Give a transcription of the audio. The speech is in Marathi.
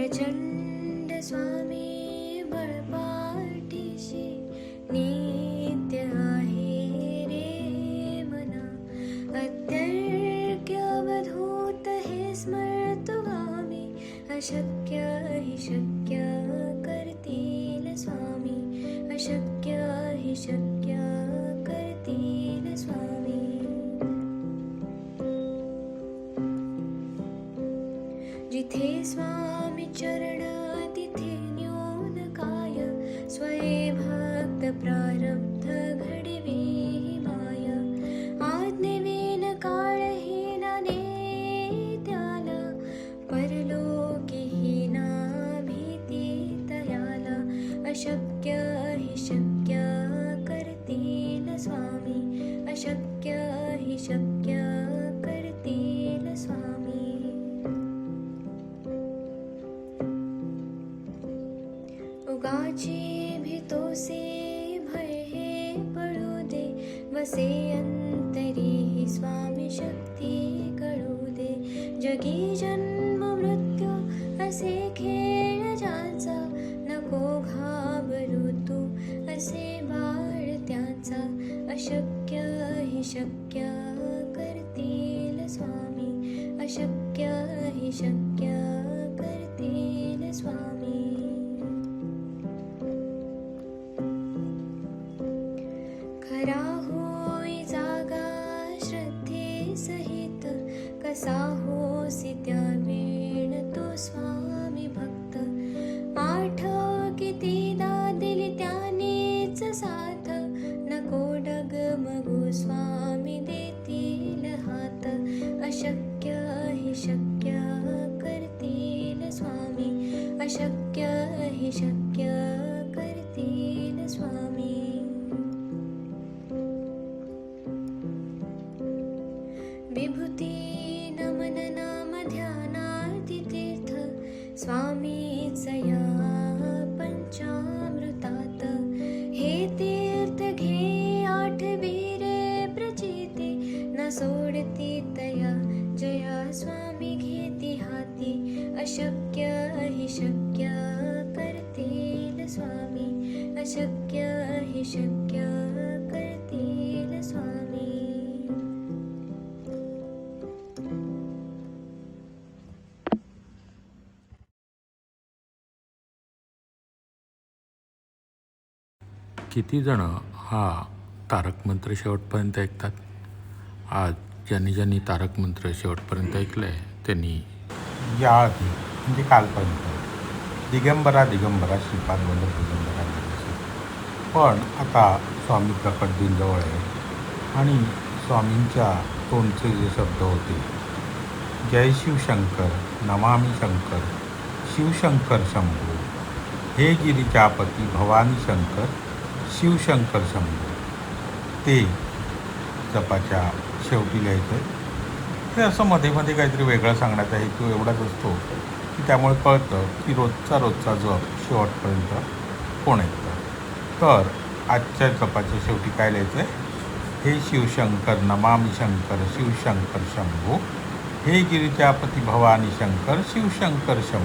प्रचंड स्वामी बळपाठीशी नित्य आहे रे मना. अत्यर्क्य अवधूत हे स्मर्तुगामी. अशक्य हि शक्य करतील स्वामी. अशक्य हि शक्य करतील स्वामी. जिथे स्वामी चरण तिथे न्यून काय. स्वये भक्त प्रारब्ध घडवी माय. आज्ञेविन काळहीना नेत्याला. परलोकीहीना भीती तयाला. अशक्य हि शक्य करतील स्वामी. अशक्य हि शक्य करतील स्वामी. उगाची भीतोसे भय हे पळू दे. वसे अंतरी ही स्वामी शक्ती कळू दे. जगी जन्म मृत्यू असे खेळ ज्याचा. नको घाबरू तू असे बाळ त्याचा. अशक्य हि शक्य करतील स्वामी. अशक्य हि शक्य करतील स्वामी. खरा होई जागा श्रद्धे सहित. कसा होसी त्या वेळ तो स्वामी भक्त. आठव कितीदा दिली त्यानेच साथ. नको डगमगू स्वामी देतील हात. अशक्य हि शक्य करतील स्वामी. अशक्य हि शक्य करतील स्वामी. विभूती नमन नाम ध्यानार्ती तीर्थ. स्वामीच या पंचामृतात. हे तीर्थ घे आठवीरे प्रचिती. न सोडती तया जया स्वामी घेती हाती. अशक्य हि शक्य करतील स्वामी. अशक्य हि शक्य करतील स्वामी. किती जण हा तारक मंत्र शेवटपर्यंत ऐकतात? आज ज्यांनी ज्यांनी तारक मंत्र शेवटपर्यंत ऐकलं आहे त्यांनी याआधी म्हणजे कालपर्यंत दिगंबरा दिगंबरा श्रीपाद वल्लभ दिगंबरा म्हणायचे. पण आता स्वामी प्रकट दिन जवळ आहे आणि स्वामींच्या तोंडचे जे शब्द होते, जय शिवशंकर, नमामि शंकर, शिवशंकर शंभो, हे गिरिजापती भवानी शंकर, शिवशंकर शंभो, ते जपाच्या शेवटी लिहायचं. हे असं मध्ये मध्ये काहीतरी वेगळं सांगण्याचा हेतू एवढाच असतो की त्यामुळे कळतं की रोजचा जप शेवटपर्यंत कोण ऐकतं. तर आजच्या जपाच्या शेवटी काय लिहायचं आहे? हे शिवशंकर, नमामि शंकर, शिवशंकर शंभो, हे गिरिजापती भवानी शंकर, शिवशंकर शंभो.